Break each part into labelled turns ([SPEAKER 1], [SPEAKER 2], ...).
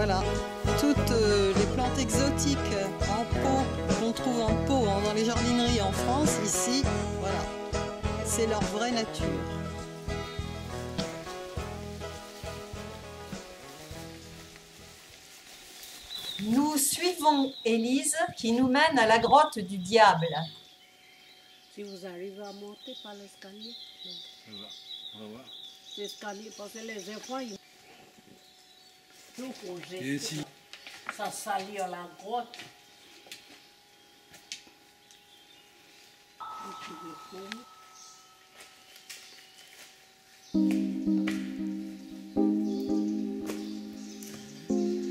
[SPEAKER 1] Voilà, toutes les plantes exotiques en pot, qu'on trouve en pot dans les jardineries en France, ici, voilà, c'est leur vraie nature.
[SPEAKER 2] Nous suivons Élise qui nous mène à la grotte du diable.
[SPEAKER 3] Si vous arrivez à monter par l'escalier.
[SPEAKER 4] On va voir.
[SPEAKER 3] L'escalier, parce que les enfants, ils... Nous, pour
[SPEAKER 4] Et
[SPEAKER 3] jeter,
[SPEAKER 4] ici,
[SPEAKER 3] ça salit à la grotte.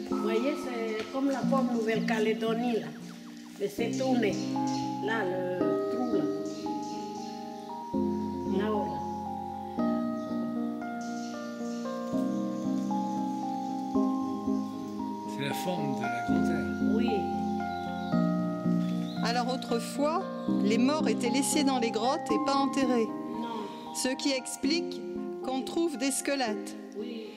[SPEAKER 3] Vous voyez, c'est comme la pomme Nouvelle-Calédonie, là. Mais c'est tourné. Là, le trou, là. Là-haut, là.
[SPEAKER 4] c'est la forme de la Grande Terre.
[SPEAKER 3] Oui.
[SPEAKER 1] Alors autrefois, les morts étaient laissés dans les grottes et pas enterrés,
[SPEAKER 3] Non.
[SPEAKER 1] ce qui explique qu'on trouve des squelettes.
[SPEAKER 3] Oui,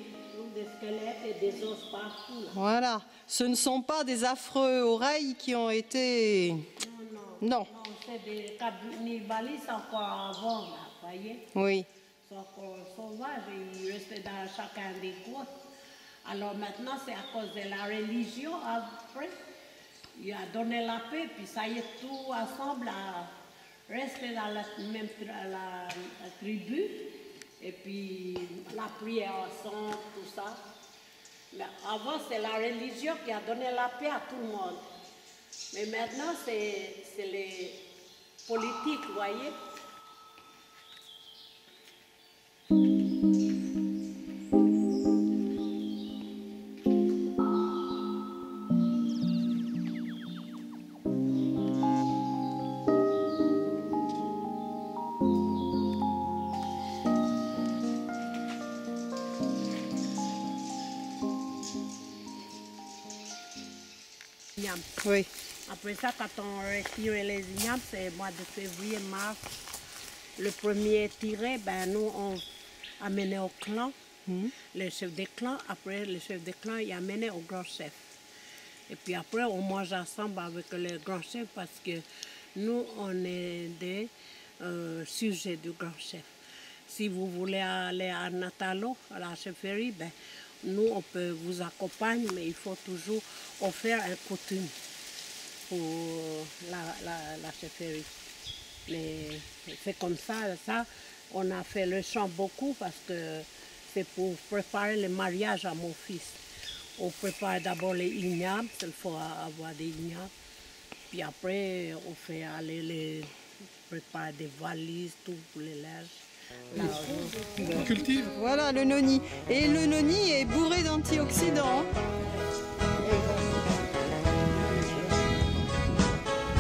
[SPEAKER 3] des squelettes et des os partout, là.
[SPEAKER 1] Voilà, ce ne sont pas des affreux oreilles qui ont été... Non.
[SPEAKER 3] Non, c'est des cannibalistes encore avant, là, vous voyez.
[SPEAKER 1] Oui.
[SPEAKER 3] Ils sont encore sauvages et ils restaient dans chacun des grottes. Alors maintenant, c'est à cause de la religion, après, il a donné la paix, puis ça y est, tout ensemble à rester dans la même la tribu, et puis la prière ensemble, tout ça. Mais avant, c'est la religion qui a donné la paix à tout le monde. Mais maintenant, c'est les politiques, vous voyez.
[SPEAKER 1] Oui.
[SPEAKER 3] Après ça, quand on retire les ignames, c'est mois de février, mars. Le premier tiré, ben nous, on amenait au clan, le chef des clans. Après, le chef des clans, il amenait au grand chef. Et puis après, on mange ensemble avec le grand chef parce que nous, on est des sujets du grand chef. Si vous voulez aller à Natalo, à la chefferie, ben, nous, on peut vous accompagner, mais il faut toujours offrir un coutume pour la chefferie. Mais c'est comme ça, on a fait le chant beaucoup parce que c'est pour préparer le mariage à mon fils. On prépare d'abord les ignames, il faut avoir des ignames. Puis après, on fait aller préparer des valises, tout pour les linges.
[SPEAKER 4] On cultive.
[SPEAKER 1] Voilà le noni. Et le noni est bourré d'antioxydants.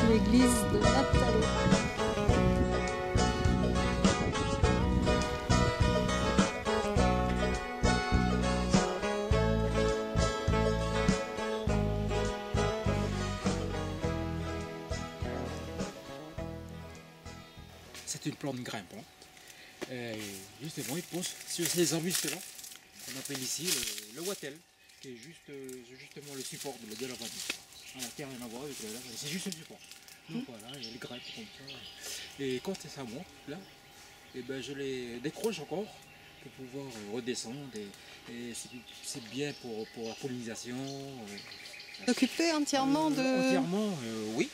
[SPEAKER 1] L'église de Natalo.
[SPEAKER 4] C'est une plante grimpante. Justement, il pousse sur ces arbustes-là, qu'on appelle ici le wattel, qui est justement le support de la vanille. La terre n'a rien à voir avec la vanille, c'est juste le support. Donc voilà, elle grimpe comme ça. Et quand ça monte, là, et ben je les décroche encore pour pouvoir redescendre. Et c'est bien pour la pollinisation.
[SPEAKER 1] Occupé entièrement de...
[SPEAKER 4] Entièrement, oui.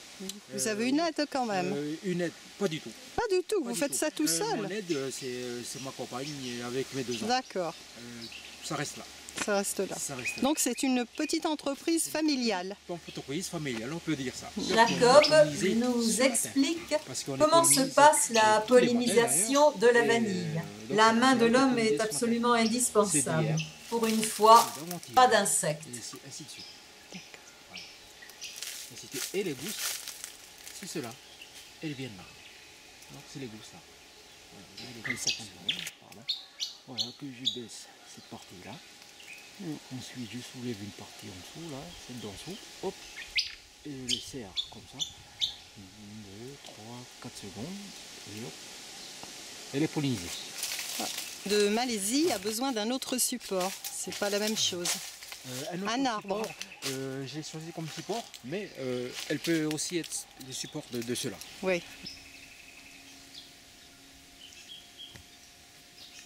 [SPEAKER 1] Vous avez une aide quand même?
[SPEAKER 4] Une aide, pas du tout.
[SPEAKER 1] Pas du tout,
[SPEAKER 4] Pas
[SPEAKER 1] vous
[SPEAKER 4] du
[SPEAKER 1] faites
[SPEAKER 4] tout.
[SPEAKER 1] ça tout seul?
[SPEAKER 4] Mon aide, c'est ma compagne avec mes 2 ans.
[SPEAKER 1] D'accord,
[SPEAKER 4] Ça reste là.
[SPEAKER 1] ça reste là.
[SPEAKER 4] Ça reste là.
[SPEAKER 1] Donc c'est une petite entreprise familiale.
[SPEAKER 4] Donc entreprise familiale, on peut dire ça.
[SPEAKER 2] Jacob nous explique comment se passe la pollinisation de la vanille. La main de l'homme est absolument indispensable. Pour une fois, pas d'insectes.
[SPEAKER 4] Et ainsi de suite. Voilà. Ainsi de suite. Et les gousses, c'est cela. Elles viennent là. Donc c'est les gousses là. Voilà, ça voilà, que je baisse cette partie-là. Ensuite, je soulève une partie en dessous, là, celle d'en dessous, hop, et je les serre comme ça. 1, 2, 3, 4 secondes, et hop. Elle est pollinisée.
[SPEAKER 1] De Malaisie a besoin d'un autre support, c'est pas la même chose. Un arbre.
[SPEAKER 4] J'ai choisi comme support, mais elle peut aussi être le support de cela.
[SPEAKER 1] Oui.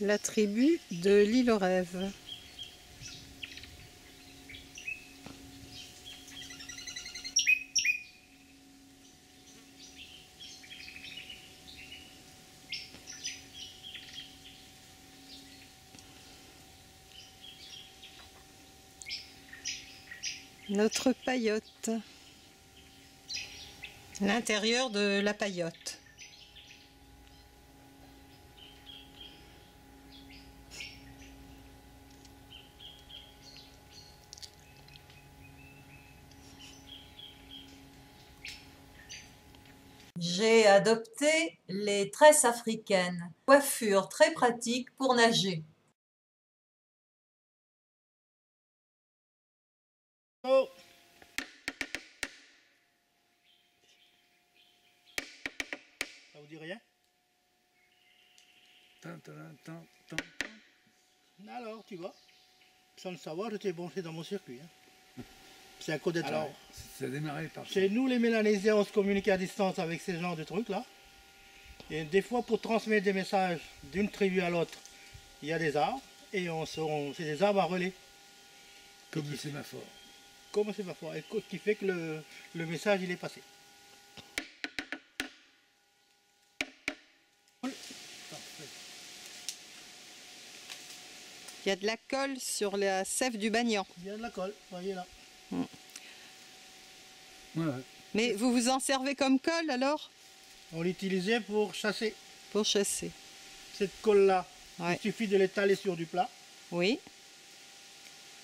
[SPEAKER 1] La tribu de l'île aux rêves. Notre paillote. L'intérieur de la paillote.
[SPEAKER 2] J'ai adopté les tresses africaines, coiffure très pratique pour nager.
[SPEAKER 5] Oh. Ça vous dit rien? Alors, tu vois, sans le savoir, je t'ai branché dans mon circuit. Hein. C'est un code d'être là.
[SPEAKER 6] Ça a démarré par...
[SPEAKER 5] Chez nous, les Mélanésiens, on se communique à distance avec ces genres de trucs-là. Et des fois, pour transmettre des messages d'une tribu à l'autre, il y a des arbres, et c'est des arbres à relais.
[SPEAKER 6] Comme le sémaphore.
[SPEAKER 5] Comme le sémaphore, et ce qui fait que le message, il est passé.
[SPEAKER 1] Il y a de la colle sur la sève du bagnan.
[SPEAKER 5] Il y a de la colle, voyez là.
[SPEAKER 6] Ouais.
[SPEAKER 1] Mais vous vous en servez comme colle alors?
[SPEAKER 5] On l'utilisait pour chasser.
[SPEAKER 1] Pour chasser.
[SPEAKER 5] Cette colle-là,
[SPEAKER 1] Ouais.
[SPEAKER 5] il suffit de l'étaler sur du plat.
[SPEAKER 1] Oui.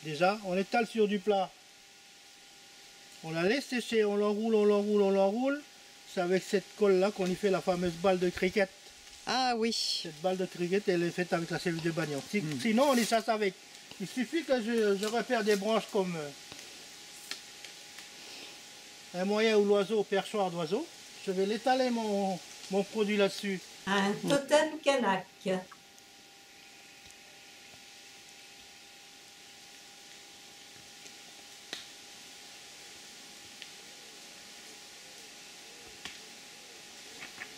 [SPEAKER 5] Déjà, on étale sur du plat. On la laisse sécher, on l'enroule, on l'enroule, on l'enroule. C'est avec cette colle-là qu'on y fait la fameuse balle de cricket.
[SPEAKER 1] Ah oui.
[SPEAKER 5] Cette balle de cricket, elle est faite avec la sève de bagnon. Sinon, on y chasse avec. Il suffit que je repère des branches comme un moyen où l'oiseau, perchoir d'oiseau. Je vais l'étaler mon produit là-dessus.
[SPEAKER 2] Un totem kanak.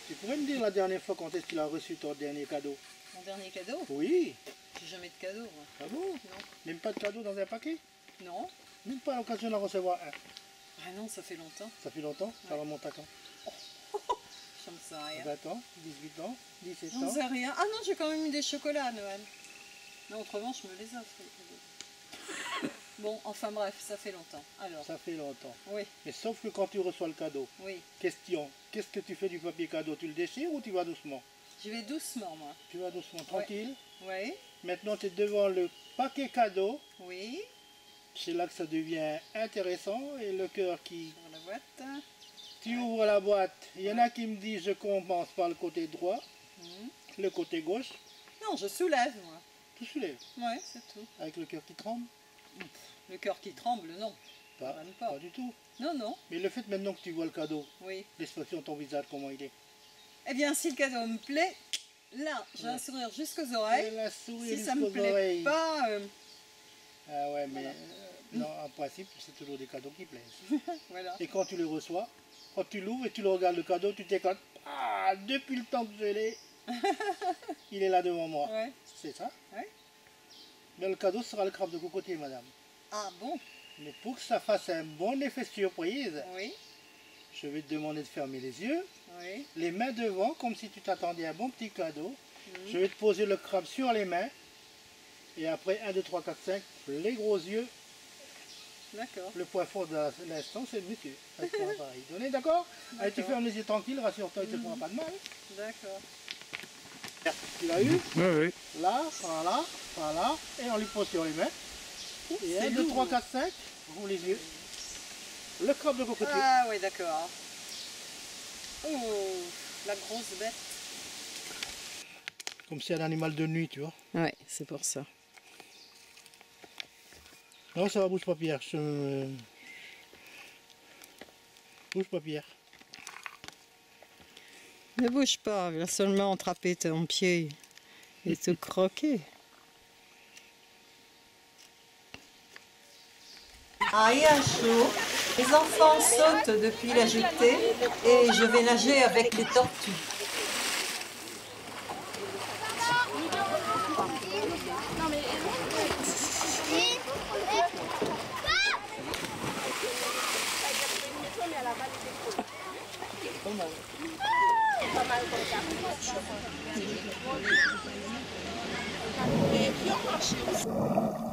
[SPEAKER 5] Tu pourrais me dire la dernière fois quand est-ce qu'il a reçu ton dernier cadeau?
[SPEAKER 1] Mon dernier cadeau?
[SPEAKER 5] Oui.
[SPEAKER 1] J'ai jamais de cadeau. Moi.
[SPEAKER 5] Ah bon?
[SPEAKER 1] Non.
[SPEAKER 5] Même pas de cadeau dans un paquet?
[SPEAKER 1] Non.
[SPEAKER 5] Même pas l'occasion d'en recevoir un.
[SPEAKER 1] Ah non, ça fait longtemps.
[SPEAKER 5] Ça fait longtemps? Ça remonte à quand?
[SPEAKER 1] J'en sais rien.
[SPEAKER 5] 20 ans, 18 ans, 17
[SPEAKER 1] J'en
[SPEAKER 5] ans.
[SPEAKER 1] sais rien. Ah non, j'ai quand même eu des chocolats à Noël. Non, autrement, je me les offre. Les cadeaux. Bon, enfin bref, ça fait longtemps. Alors,
[SPEAKER 5] Ça fait longtemps.
[SPEAKER 1] oui,
[SPEAKER 5] Mais sauf que quand tu reçois le cadeau,
[SPEAKER 1] oui.
[SPEAKER 5] question, qu'est-ce que tu fais du papier cadeau? Tu le déchires ou tu vas doucement?
[SPEAKER 1] Je vais doucement, moi.
[SPEAKER 5] Tu vas doucement, tranquille.
[SPEAKER 1] Oui,
[SPEAKER 5] Maintenant, tu es devant le paquet cadeau.
[SPEAKER 1] oui.
[SPEAKER 5] C'est là que ça devient intéressant. Et le cœur qui...
[SPEAKER 1] Sur la boîte.
[SPEAKER 5] Tu ouvres la boîte. Il y en a qui me disent je commence par le côté droit, le côté gauche.
[SPEAKER 1] Non, je soulève, moi.
[SPEAKER 5] Tu soulèves
[SPEAKER 1] Oui, c'est tout.
[SPEAKER 5] avec le cœur qui tremble.
[SPEAKER 1] Le cœur qui tremble, non.
[SPEAKER 5] Pas,
[SPEAKER 1] Même pas.
[SPEAKER 5] pas du tout.
[SPEAKER 1] Non, non.
[SPEAKER 5] Mais le fait maintenant que tu vois le cadeau,
[SPEAKER 1] Oui.
[SPEAKER 5] l'expression de ton visage, comment il est?
[SPEAKER 1] Eh bien, si le cadeau me plaît, là, j'ai un sourire jusqu'aux oreilles.
[SPEAKER 5] Et la souris
[SPEAKER 1] Si ça me
[SPEAKER 5] jusqu'aux
[SPEAKER 1] plaît
[SPEAKER 5] oreilles.
[SPEAKER 1] pas,
[SPEAKER 5] Ah ouais, mais
[SPEAKER 1] Voilà.
[SPEAKER 5] non, en principe, c'est toujours des cadeaux qui plaisent.
[SPEAKER 1] voilà.
[SPEAKER 5] Et quand tu le reçois, quand tu l'ouvres et tu le regardes le cadeau, tu t'éclates. Ah, depuis le temps que je l'ai, il est là devant moi.
[SPEAKER 1] Ouais.
[SPEAKER 5] C'est ça?
[SPEAKER 1] Ouais.
[SPEAKER 5] Mais le cadeau sera le crabe de cocotier, madame.
[SPEAKER 1] Ah bon?
[SPEAKER 5] Mais pour que ça fasse un bon effet surprise,
[SPEAKER 1] Oui,
[SPEAKER 5] je vais te demander de fermer les yeux,
[SPEAKER 1] oui.
[SPEAKER 5] les mains devant, comme si tu t'attendais à un bon petit cadeau. Je vais te poser le crabe sur les mains. Et après, 1, 2, 3, 4, 5, les gros yeux.
[SPEAKER 1] D'accord.
[SPEAKER 5] Le point fort de l'instant, c'est le monsieur. Avec ton appareil donné, d'accord? Allez, tu fermes les yeux tranquille, rassure-toi, il ne te fera pas de mal.
[SPEAKER 1] D'accord.
[SPEAKER 5] Tu l'as eu?
[SPEAKER 6] Oui, oui.
[SPEAKER 5] Là, voilà, voilà. Et on lui pose sur les mains. Et 1, 2, 3, 4, 5, ouvre les yeux. Le crabe de cocotier.
[SPEAKER 1] Ah oui, d'accord. Oh, la grosse bête.
[SPEAKER 5] Comme c'est un animal de nuit, tu vois.
[SPEAKER 1] Ouais, c'est pour ça.
[SPEAKER 5] Non, ça va, bouge pas Pierre. Bouge pas Pierre.
[SPEAKER 1] Ne bouge pas, il va seulement attraper ton pied et te croquer.
[SPEAKER 2] À Eacho, les enfants sautent depuis la jetée et je vais nager avec les tortues.
[SPEAKER 7] Et puis on marche.